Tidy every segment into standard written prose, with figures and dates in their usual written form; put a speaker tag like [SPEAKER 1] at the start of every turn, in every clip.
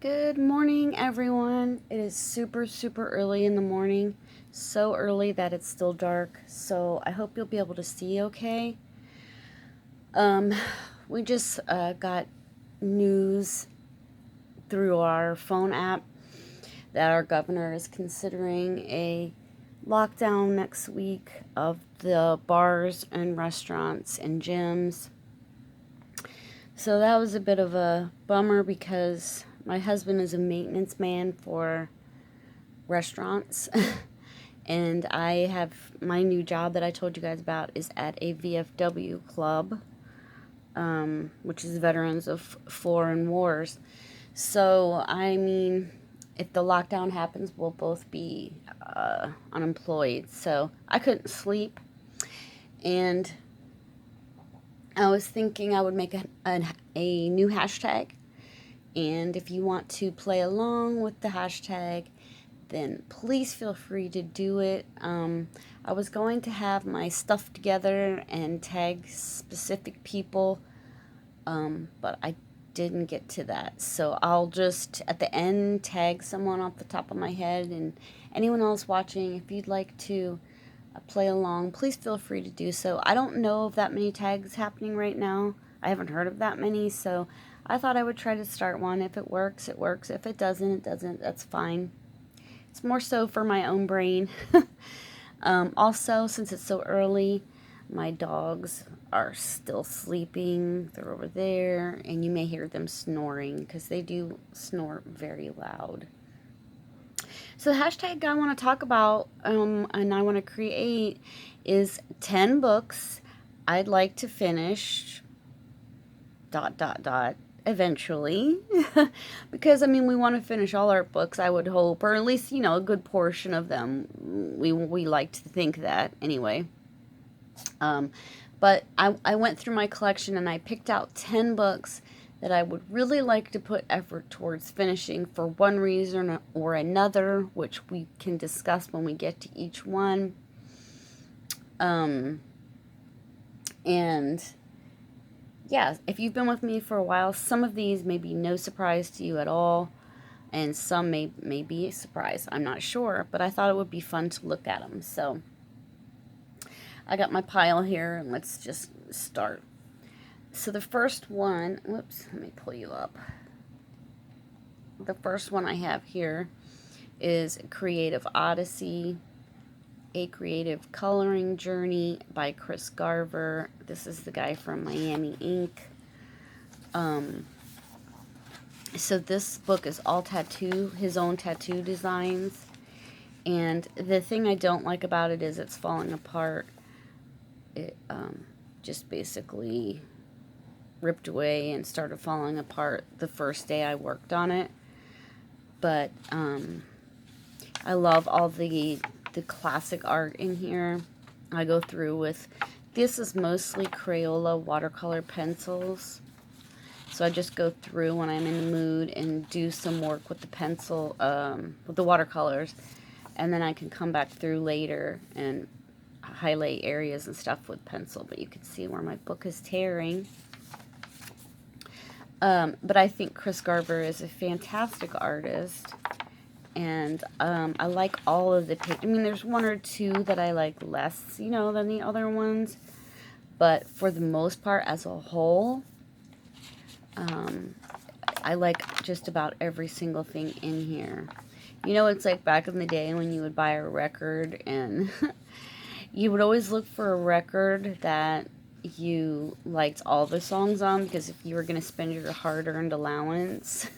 [SPEAKER 1] Good morning, everyone. It is super early in the morning. So early that it's still dark. So I hope you'll be able to see okay. Um, we just got news through our phone app that our governor is considering a lockdown next week of the bars and restaurants and gyms. So that was a bit of a bummer because my husband is a maintenance man for restaurants. And I have my new job that I told you guys about is at a VFW club, which is Veterans of Foreign Wars. So, I mean, if the lockdown happens, we'll both be unemployed. So, I couldn't sleep. And I was thinking I would make a new hashtag. And if you want to play along with the hashtag, then please feel free to do it. I was going to have my stuff together and tag specific people, but I didn't get to that. So I'll just, at the end, tag someone off the top of my head. And anyone else watching, if you'd like to play along, please feel free to do so. I don't know of that many tags happening right now. I haven't heard of that many, so I thought I would try to start one. If it works, it works. If it doesn't, it doesn't. That's fine. It's more so for my own brain. Also, since it's so early, my dogs are still sleeping. They're over there, and you may hear them snoring because they do snore very loud. So the hashtag I want to talk about and I want to create is 10 books I'd like to finish eventually. Because I mean we want to finish all our books, I would hope, or at least, a good portion of them. We like to think that anyway. But I went through my collection and I picked out 10 books that I would really like to put effort towards finishing for one reason or another, which we can discuss when we get to each one. And yeah, if you've been with me for a while, some of these may be no surprise to you at all, and some may be a surprise. I'm not sure, but I thought it would be fun to look at them. So I got my pile here, and let's just start. So the first one, whoops, let me pull you up. The first one I have here is Creative Odyssey, A Creative Coloring Journey by Chris Garver. This is the guy from Miami Ink. So this book is all tattoo, his own tattoo designs. And the thing I don't like about it is it's falling apart. It just basically ripped away and started falling apart the first day I worked on it. But I love all the classic art in here. I go through with, this is mostly Crayola watercolor pencils. So I just go through when I'm in the mood and do some work with the pencil, with the watercolors. And then I can come back through later and highlight areas and stuff with pencil. But you can see where my book is tearing. But I think Chris Garver is a fantastic artist, and I like all of the pages. I mean, there's one or two that I like less, than the other ones, but for the most part, as a whole, I like just about every single thing in here. It's like back in the day when you would buy a record, and you would always look for a record that you liked all the songs on, because if you were going to spend your hard-earned allowance,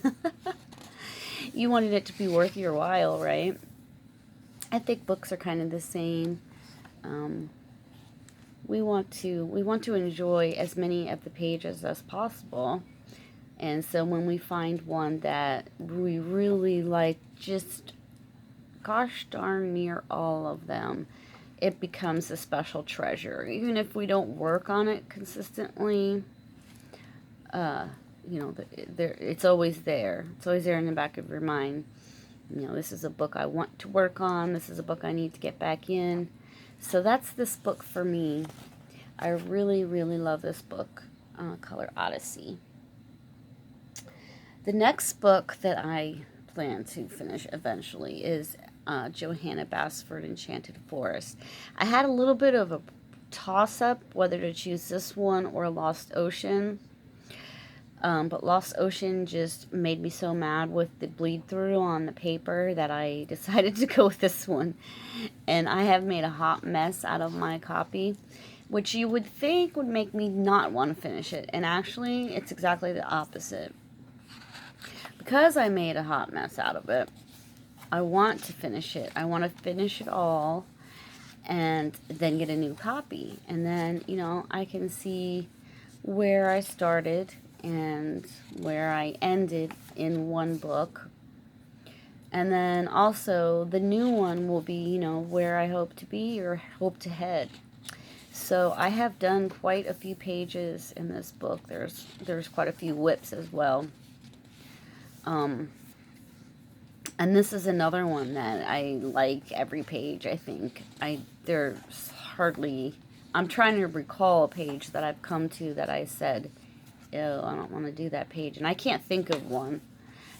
[SPEAKER 1] you wanted it to be worth your while, right? I think books are kind of the same. We want to enjoy as many of the pages as possible, and so when we find one that we really like, just gosh darn near all of them, it becomes a special treasure. Even if we don't work on it consistently, it's always there. It's always there in the back of your mind. This is a book I want to work on. This is a book I need to get back in. So that's this book for me. I really love this book, Color Odyssey. The next book that I plan to finish eventually is Johanna Basford, Enchanted Forest. I had a little bit of a toss up whether to choose this one or Lost Ocean. But Lost Ocean just made me so mad with the bleed through on the paper that I decided to go with this one. And I have made a hot mess out of my copy, which you would think would make me not want to finish it. And actually, it's exactly the opposite. Because I made a hot mess out of it, I want to finish it. I want to finish it all and then get a new copy. And then, I can see where I started and where I ended in one book. And then also the new one will be, where I hope to be or hope to head. So I have done quite a few pages in this book. There's quite a few whips as well. And this is another one that I like every page, I think. There's hardly... I'm trying to recall a page that I've come to that I said, oh, I don't want to do that page. And I can't think of one.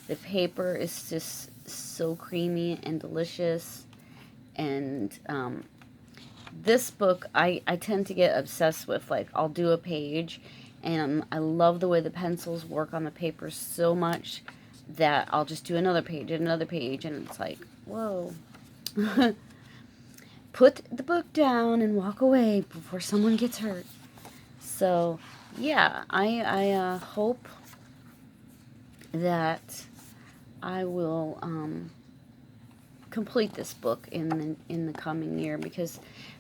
[SPEAKER 1] The paper is just so creamy and delicious. And this book, I tend to get obsessed with. Like, I'll do a page, and I love the way the pencils work on the paper so much that I'll just do another page and another page. And it's like, whoa. Put the book down and walk away before someone gets hurt. So, yeah, I hope that I will complete this book in the coming year, because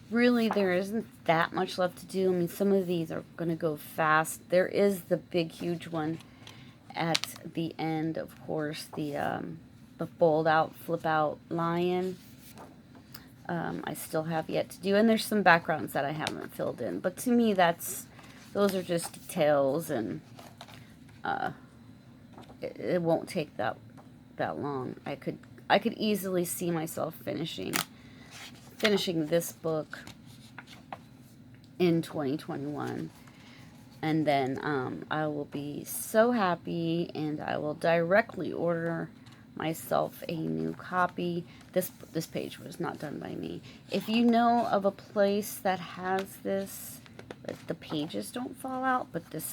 [SPEAKER 1] really there isn't that much left to do. I mean, some of these are going to go fast. There is the big, huge one at the end, of course, the fold out, flip out lion. I still have yet to do, and there's some backgrounds that I haven't filled in. But to me, those are just details, and it won't take that long. I could easily see myself finishing this book in 2021. And then I will be so happy, and I will directly order myself a new copy. This page was not done by me. If you know of a place that has this, that the pages don't fall out, but this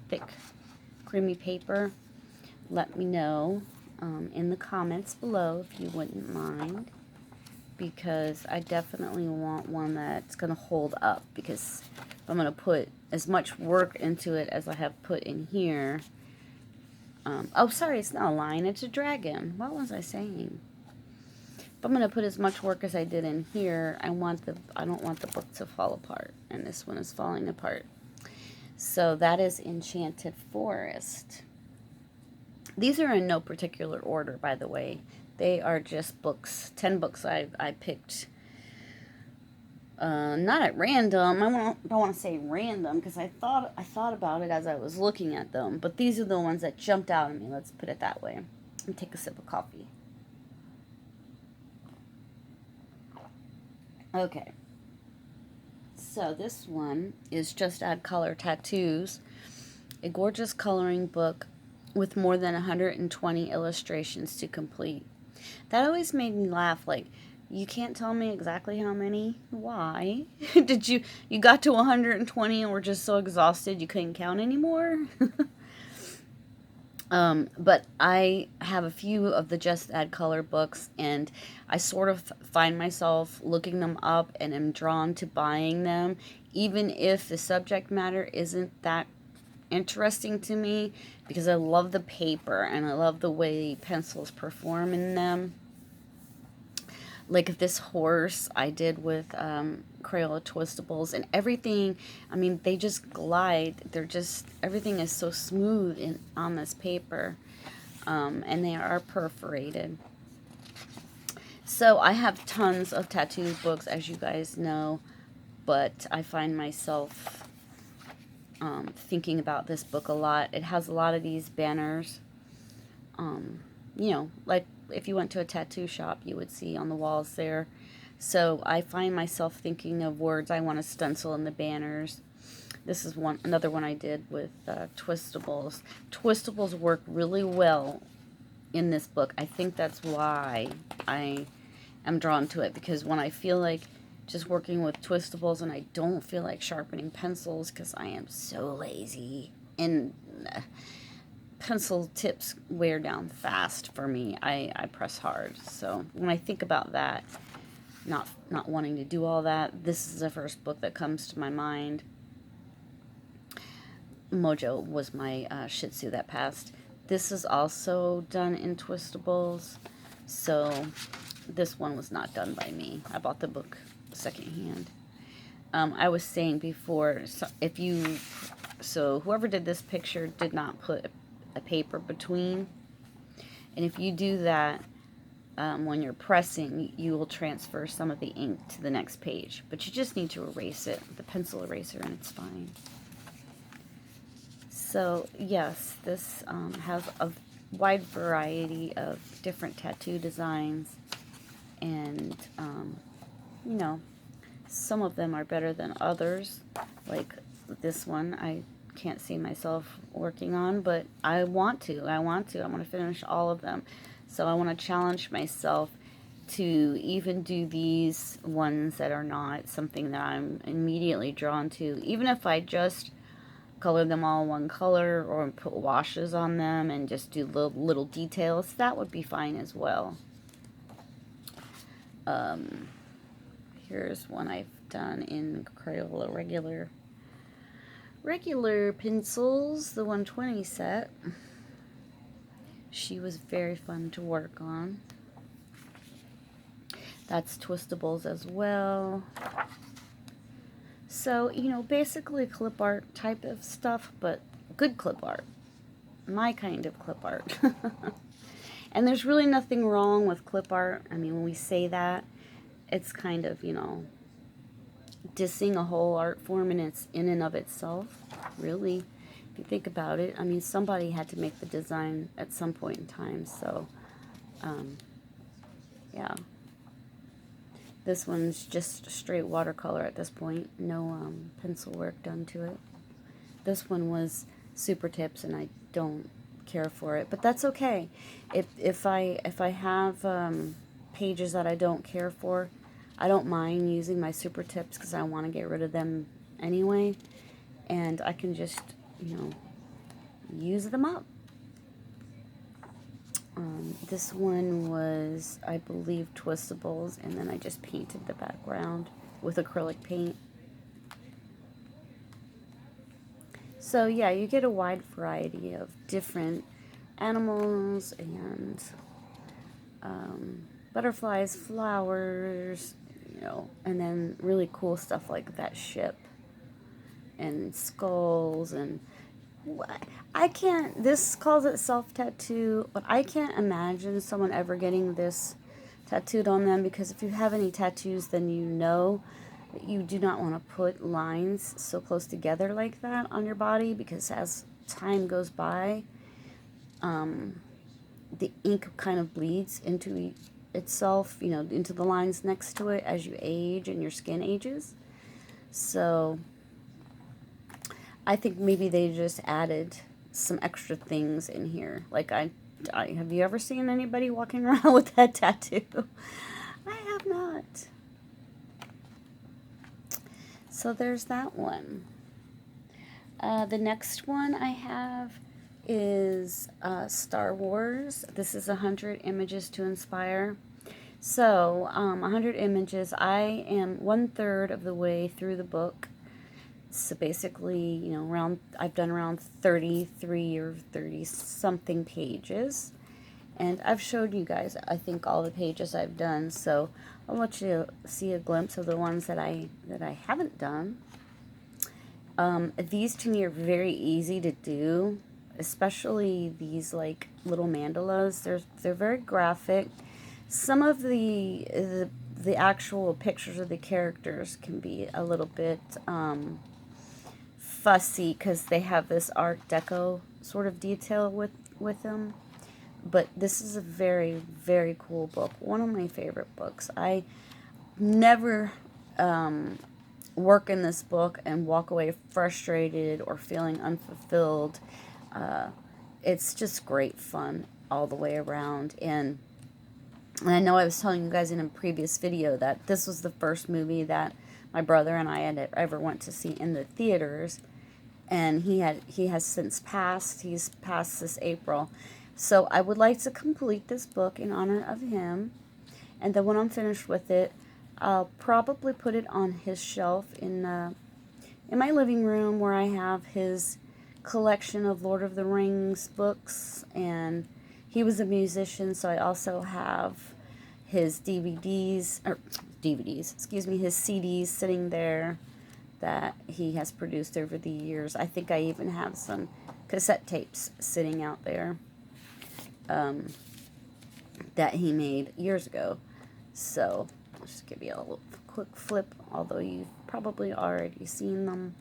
[SPEAKER 1] thick, creamy paper, let me know in the comments below if you wouldn't mind, because I definitely want one that's going to hold up, because I'm going to put as much work into it as I have put in here. Oh, sorry, it's not a lion, it's a dragon. What was I saying? If I'm going to put as much work as I did in here, I don't want the book to fall apart, and this one is falling apart. So that is Enchanted Forest. These are in no particular order, by the way. They are just books, 10 books I picked. Not at random. Don't want to say random, because I thought about it as I was looking at them. But these are the ones that jumped out at me. Let's put it that way. Let me take a sip of coffee. Okay. So this one is Just Add Color Tattoos, a gorgeous coloring book with more than 120 illustrations to complete. That always made me laugh. Like, you can't tell me exactly how many. Why? Did you got to 120 and were just so exhausted you couldn't count anymore? But I have a few of the Just Add Color books, and I sort of find myself looking them up and am drawn to buying them, even if the subject matter isn't that interesting to me, because I love the paper and I love the way pencils perform in them. Like this horse I did with Crayola Twistables, and everything, I mean, they just glide. Everything is so smooth on this paper, and they are perforated. So I have tons of tattoo books, as you guys know, but I find myself thinking about this book a lot. It has a lot of these banners, like if you went to a tattoo shop, you would see on the walls there. So I find myself thinking of words I want to stencil in the banners. This is another one I did with Twistables. Twistables work really well in this book. I think that's why I am drawn to it, because when I feel like just working with Twistables and I don't feel like sharpening pencils because I am so lazy, and pencil tips wear down fast for me, I press hard. So when I think about that, not wanting to do all that, this is the first book that comes to my mind. Mojo was my Shih Tzu that passed. This is also done in Twistables, so this one was not done by me. I bought the book secondhand. I was saying before, so whoever did this picture did not put a paper between, and if you do that, when you're pressing, you will transfer some of the ink to the next page, but you just need to erase it with a pencil eraser and it's fine. So yes, this has a wide variety of different tattoo designs, and you know, some of them are better than others. Like this one, I can't see myself working on, but I want to. I want to finish all of them. So I want to challenge myself to even do these ones that are not something that I'm immediately drawn to. Even if I just color them all one color or put washes on them and just do little details, that would be fine as well. Here's one I've done in Crayola regular pencils, the 120 set. She was very fun to work on. That's Twistables as well. So, you know, basically clip art type of stuff, but good clip art. My kind of clip art. And there's really nothing wrong with clip art. I mean, when we say that, it's kind of, you know, dissing a whole art form in and of itself, really. If you think about it, I mean, somebody had to make the design at some point in time, so, yeah. This one's just straight watercolor at this point, no pencil work done to it. This one was super tips, and I don't care for it, but that's okay. If I have pages that I don't care for, I don't mind using my super tips because I want to get rid of them anyway, and I can just, you know, use them up. This one was, I believe, Twistables, and then I just painted the background with acrylic paint. So yeah, you get a wide variety of different animals and butterflies, flowers, you know, and then really cool stuff like that ship and skulls. And I can't, this calls itself tattoo, but I can't imagine someone ever getting this tattooed on them, because if you have any tattoos, then you know that you do not want to put lines so close together like that on your body, because as time goes by, the ink kind of bleeds into itself, you know, into the lines next to it as you age and your skin ages. So I think maybe they just added some extra things in here. Like have you ever seen anybody walking around with that tattoo? I have not. So there's that one. The next one I have is Star Wars. This is 100 Images to Inspire. So 100 images. I am 1/3 of the way through the book. So basically, you know, I've done around 33 or 30 something pages, and I've showed you guys, I think, all the pages I've done. So I'll let you see a glimpse of the ones that I haven't done. These to me are very easy to do, especially these like little mandalas. They're very graphic. Some of the actual pictures of the characters can be a little bit fussy because they have this Art Deco sort of detail with them. But this is a very, very cool book. One of my favorite books. I never work in this book and walk away frustrated or feeling unfulfilled. Uh, it's just great fun all the way around. And I know I was telling you guys in a previous video that this was the first movie that my brother and I had ever went to see in the theaters. And he has since passed. He's passed this April. So I would like to complete this book in honor of him. And then when I'm finished with it, I'll probably put it on his shelf in my living room, where I have his collection of Lord of the Rings books. And he was a musician, so I also have his DVDs, excuse me, his CDs sitting there that he has produced over the years. I think I even have some cassette tapes sitting out there that he made years ago. So I'll just give you a little quick flip, although you've probably already seen them.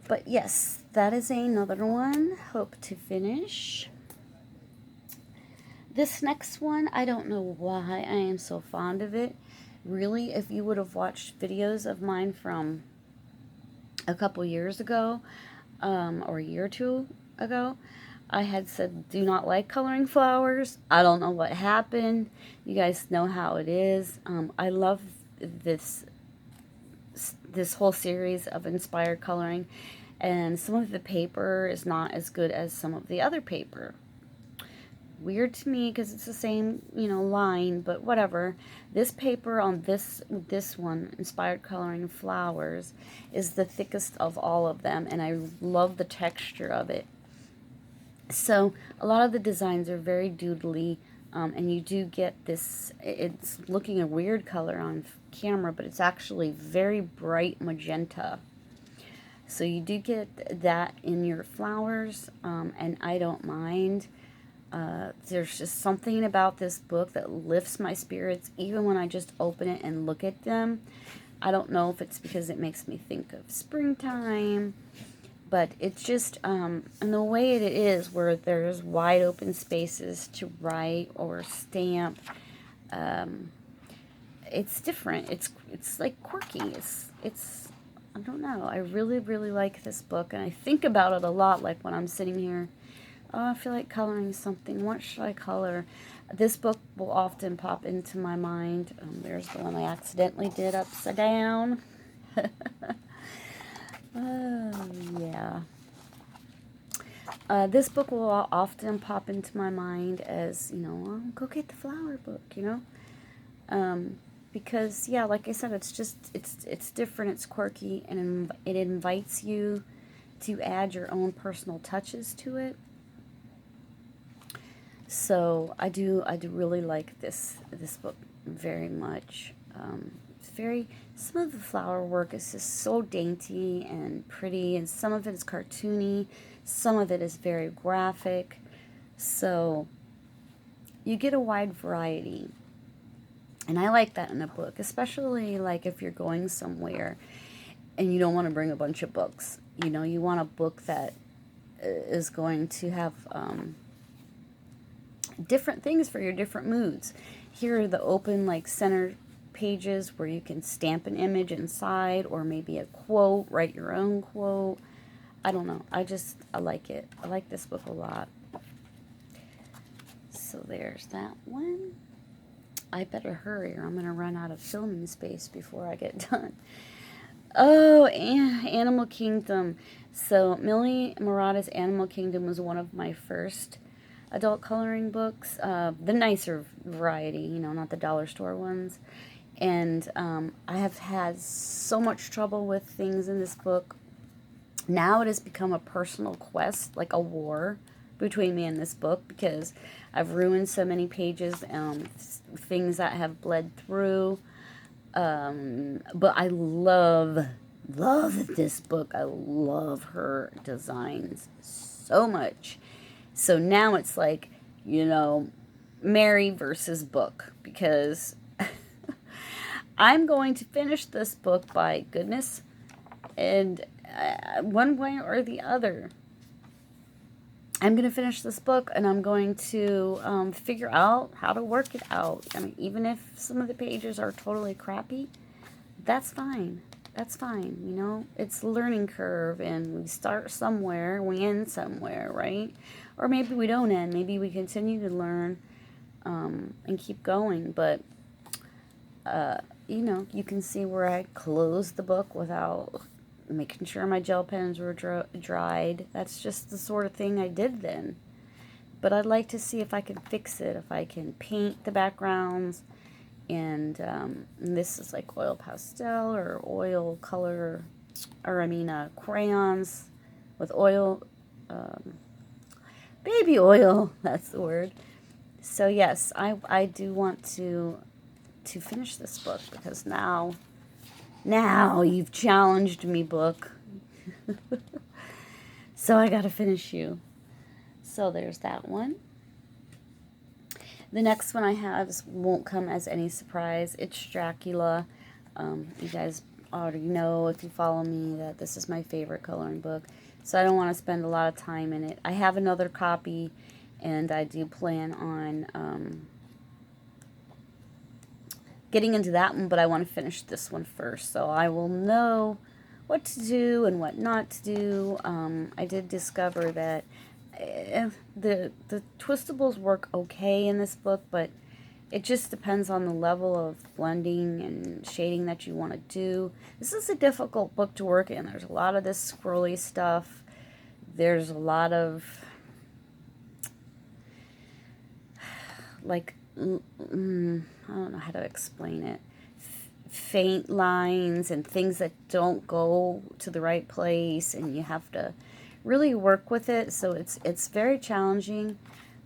[SPEAKER 1] But yes, that is another one. Hope to finish. This next one, I don't know why I am so fond of it. Really, if you would have watched videos of mine from a couple years ago, or a year or two ago, I had said do not like coloring flowers. I don't know what happened. You guys know how it is. I love this whole series of inspired coloring, and some of the paper is not as good as some of the other paper. Weird to me because it's the same, line, but whatever. This paper on this one, Inspired Coloring Flowers, is the thickest of all of them, and I love the texture of it. So a lot of the designs are very doodly, and you do get this, it's looking a weird color on camera, but it's actually very bright magenta. So you do get that in your flowers, and I don't mind. There's just something about this book that lifts my spirits even when I just open it and look at them. I don't know if it's because it makes me think of springtime, but it's just, and the way it is, where there's wide open spaces to write or stamp, it's different. It's like quirky. It's I don't know. I really, really like this book, and I think about it a lot, like when I'm sitting here. Oh, I feel like coloring something. What should I color? This book will often pop into my mind. There's the one I accidentally did upside down. Oh, yeah. This book will often pop into my mind as, go get the flower book, because, yeah, like I said, it's different, it's quirky, and it invites you to add your own personal touches to it. So I do really like this book very much. Some of the flower work is just so dainty and pretty, and some of it is cartoony, some of it is very graphic. So you get a wide variety. And I like that in a book, especially like if you're going somewhere and you don't want to bring a bunch of books. You want a book that is going to have different things for your different moods. Here are the open center pages where you can stamp an image inside, or maybe a quote, write your own quote. I don't know. I like it. I like this book a lot. So there's that one. I better hurry or I'm going to run out of filming space before I get done. Oh, Animal Kingdom. So Millie Murata's Animal Kingdom was one of my first adult coloring books, the nicer variety, not the dollar store ones. And I have had so much trouble with things in this book. Now it has become a personal quest, like a war between me and this book, because I've ruined so many pages, things that have bled through. But I love this book. I love her designs so much. So now it's like, Mary versus book, because I'm going to finish this book by goodness, and one way or the other, I'm going to finish this book, and I'm going to figure out how to work it out. I mean, even if some of the pages are totally crappy, that's fine. That's fine, It's a learning curve, and we start somewhere, we end somewhere, right? Or maybe we don't end. Maybe we continue to learn and keep going. But, you can see where I closed the book without making sure my gel pens were dried. That's just the sort of thing I did then. But I'd like to see if I can fix it, if I can paint the backgrounds. And this is like oil pastel or oil color, or crayons with oil, baby oil, that's the word. So yes, I do want to finish this book, because now you've challenged me, book. So I gotta finish you. So there's that one. The next one I have won't come as any surprise. It's Dracula. You guys already know, if you follow me, that this is my favorite coloring book. So I don't want to spend a lot of time in it. I have another copy, and I do plan on getting into that one, but I want to finish this one first. So I will know what to do and what not to do. I did discover that the twistables work okay in this book, but it just depends on the level of blending and shading that you want to do. This is a difficult book to work in. There's a lot of this scrolly stuff. There's a lot of like I don't know how to explain it. Faint lines and things that don't go to the right place, and you have to really work with it. So it's very challenging,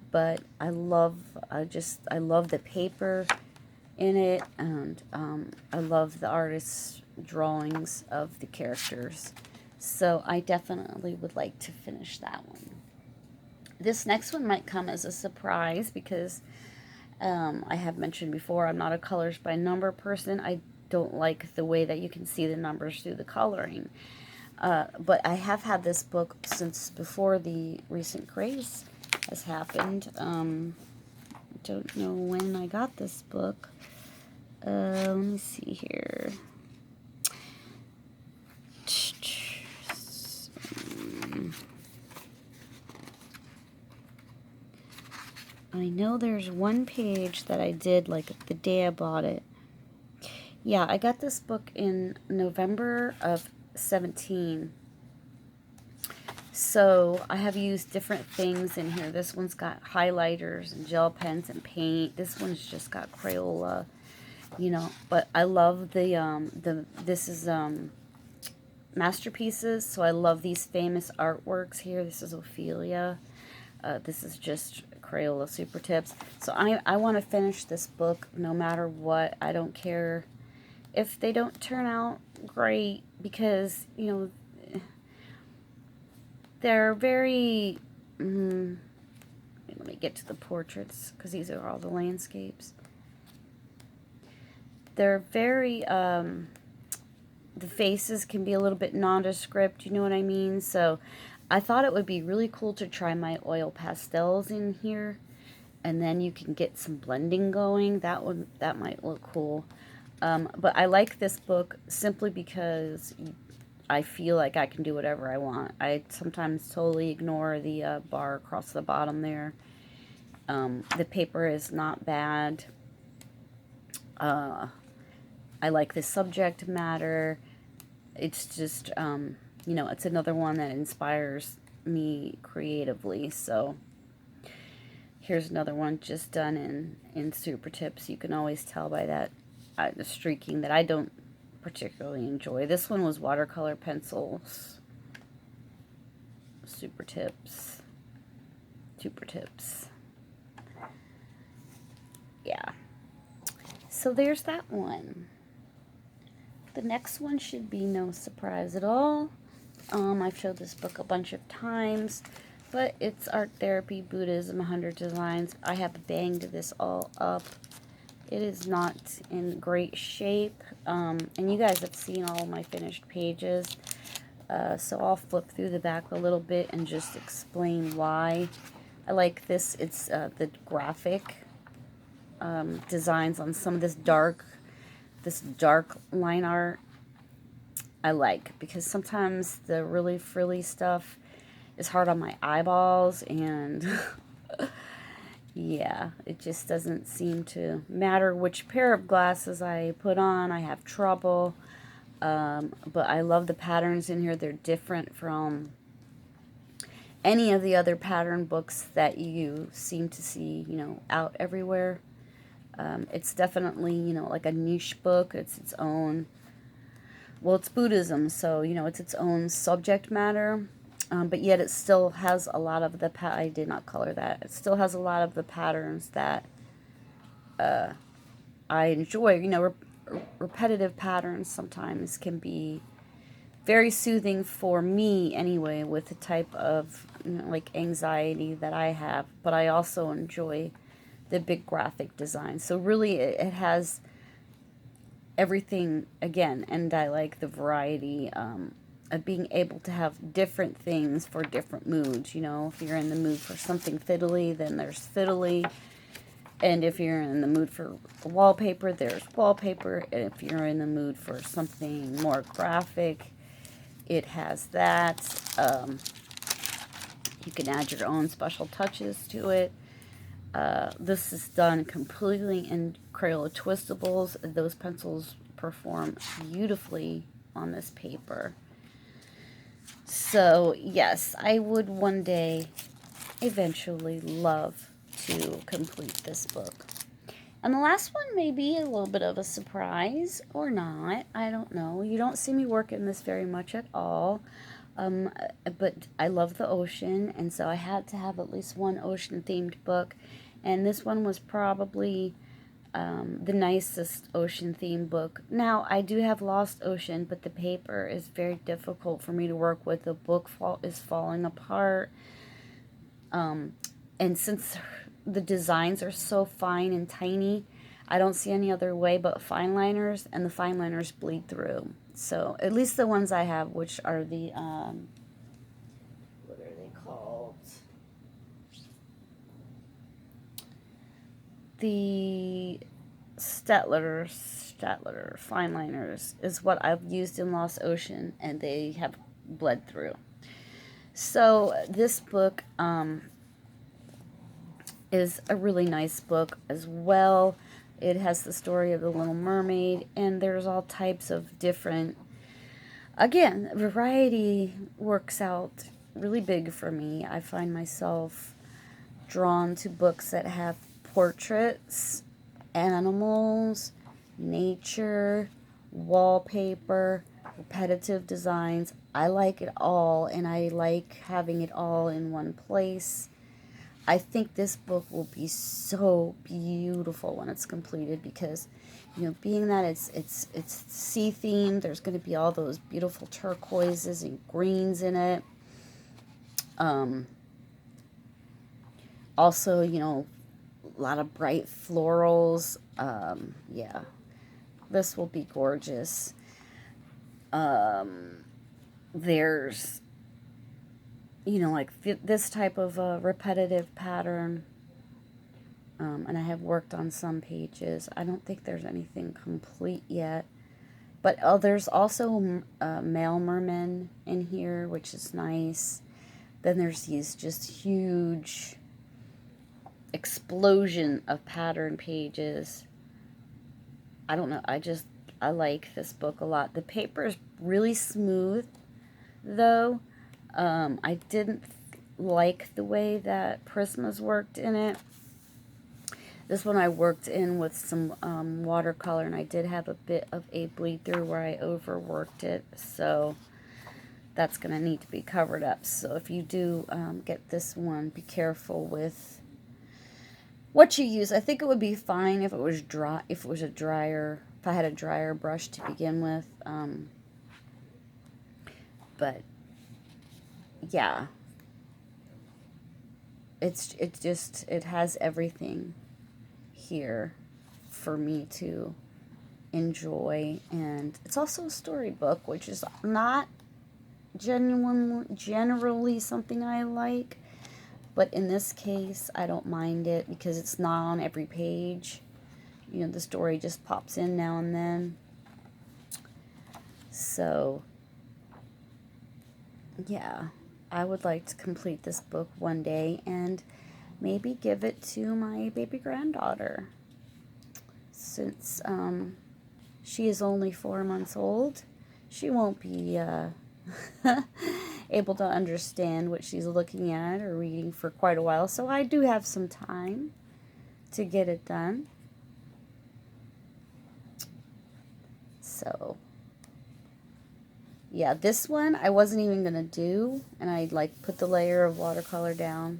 [SPEAKER 1] but I love the paper in it, and I love the artist's drawings of the characters. So I definitely would like to finish that one. This next one might come as a surprise, because I have mentioned before, I'm not a colors by number person. I don't like the way that you can see the numbers through the coloring. But I have had this book since before the recent craze has happened. Don't know when I got this book. Let me see here. I know there's one page that I did like the day I bought it. Yeah, I got this book in November of 17. So I have used different things in here. This one's got highlighters and gel pens and paint. This one's just got Crayola, But I love this is masterpieces. So I love these famous artworks here. This is Ophelia. This is just Crayola Super Tips. So I want to finish this book no matter what. I don't care if they don't turn out great, because, they're very, let me get to the portraits, because these are all the landscapes. They're very, the faces can be a little bit nondescript, you know what I mean? So I thought it would be really cool to try my oil pastels in here, and then you can get some blending going. That might look cool. But I like this book simply because I feel like I can do whatever I want. I sometimes totally ignore the bar across the bottom there. The paper is not bad. I like the subject matter. It's just, it's another one that inspires me creatively. So here's another one just done in Super Tips. You can always tell by that the streaking that I don't particularly enjoy. This one was watercolor pencils. Super Tips. Yeah. So there's that one. The next one should be no surprise at all. I've showed this book a bunch of times, but it's Art Therapy, Buddhism, 100 Designs. I have banged this all up. It is not in great shape, and you guys have seen all my finished pages, so I'll flip through the back a little bit and just explain why I like this. It's the graphic designs on some of this dark this dark line art I like, because sometimes the really frilly stuff is hard on my eyeballs, and yeah, it just doesn't seem to matter which pair of glasses I put on. I have trouble. But I love the patterns in here. They're different from any of the other pattern books that you seem to see, out everywhere. It's definitely, like a niche book. It's its own, well, it's Buddhism, so, it's its own subject matter. But yet it still has a lot of the, I did not color that. It still has a lot of the patterns that I enjoy. Repetitive patterns sometimes can be very soothing for me anyway, with the type of, like, anxiety that I have. But I also enjoy the big graphic design. So really it has everything again, and I like the variety of being able to have different things for different moods. If you're in the mood for something fiddly, then there's fiddly. And if you're in the mood for wallpaper, there's wallpaper. And if you're in the mood for something more graphic, it has that. You can add your own special touches to it. This is done completely in Crayola Twistables. Those pencils perform beautifully on this paper. So, yes, I would one day eventually love to complete this book. And the last one may be a little bit of a surprise or not. I don't know. You don't see me working this very much at all. But I love the ocean, and so I had to have at least one ocean-themed book. And this one was probably the nicest ocean-themed book. Now, I do have Lost Ocean, but the paper is very difficult for me to work with. The book is falling apart. And since the designs are so fine and tiny, I don't see any other way but fine liners, and the fine liners bleed through. So, at least the ones I have, which are the, what are they called? The Statler fine liners is what I've used in Lost Ocean, and they have bled through. So, this book, is a really nice book as well. It has the story of the Little Mermaid, and there's all types of different, again, variety works out really big for me. I find myself drawn to books that have portraits, animals, nature, wallpaper, repetitive designs. I like it all, and I like having it all in one place. I think this book will be so beautiful when it's completed, because, being that it's sea themed, there's going to be all those beautiful turquoises and greens in it. Also, a lot of bright florals. Yeah, this will be gorgeous. There's like this type of repetitive pattern, and I have worked on some pages. I don't think there's anything complete yet, but there's also male mermen in here, which is nice. Then there's these just huge explosion of pattern pages. I don't know, I like this book a lot. The paper is really smooth, though. I didn't like the way that Prisma's worked in it. This one I worked in with some watercolor, and I did have a bit of a bleed through where I overworked it, so that's going to need to be covered up. So if you do get this one, be careful with what you use. I think it would be fine if it was dry, if it was a drier, if I had a drier brush to begin with. But yeah, it has everything here for me to enjoy, and it's also a storybook, which is not generally something I like, but in this case I don't mind it because it's not on every page. you know, the story just pops in now and then. So, yeah, I would like to complete this book one day and maybe give it to my baby granddaughter. Since she is only 4 months old, she won't be able to understand what she's looking at or reading for quite a while. So I do have some time to get it done. So, yeah, this one I wasn't even going to do. And I like put the layer of watercolor down.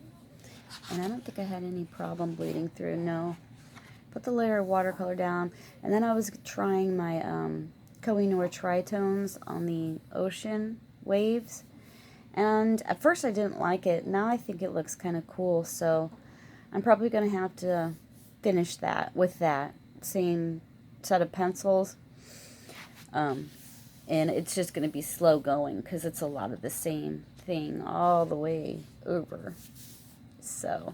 [SPEAKER 1] And I don't think I had any problem bleeding through, no. Put the layer of watercolor down. And then I was trying my Koh-i-Noor tritones on the ocean waves. And at first I didn't like it. Now I think it looks kind of cool. So I'm probably going to have to finish that with that same set of pencils. And it's just going to be slow going because it's a lot of the same thing all the way over. So,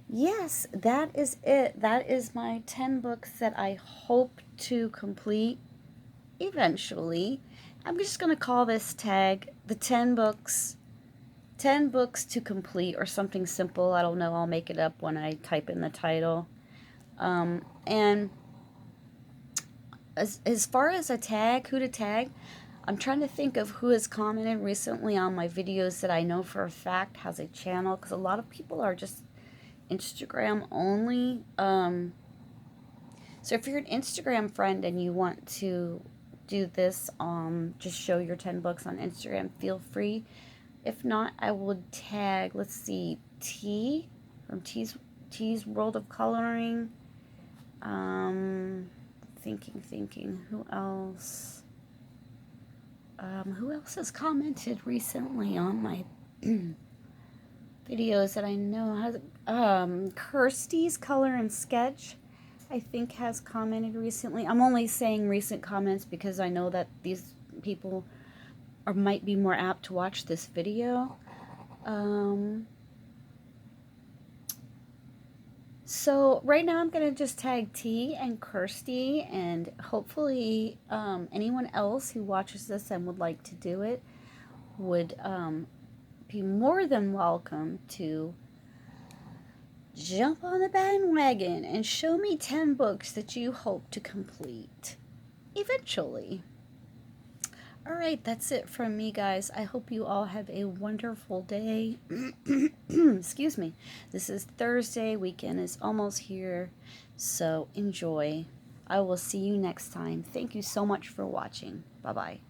[SPEAKER 1] yes, that is it. That is my 10 books that I hope to complete eventually. I'm just going to call this tag the 10 books to complete, or something simple. I don't know. I'll make it up when I type in the title. And as far as a tag, who to tag, I'm trying to think of who has commented recently on my videos that I know for a fact has a channel, because a lot of people are just Instagram only. So if you're an Instagram friend and you want to do this, just show your 10 books on Instagram, feel free. If not, I would tag, let's see, T from T's World of Coloring. Thinking, who else? Who else has commented recently on my videos that I know has? Kirsty's Color and Sketch, I think, has commented recently. I'm only saying recent comments because I know that these people might be more apt to watch this video. So right now I'm going to just tag T and Kirsty, and hopefully anyone else who watches this and would like to do it would be more than welcome to jump on the bandwagon and show me 10 books that you hope to complete eventually. Alright, that's it from me, guys. I hope you all have a wonderful day. Excuse me. This is Thursday. Weekend is almost here. So enjoy. I will see you next time. Thank you so much for watching. Bye-bye.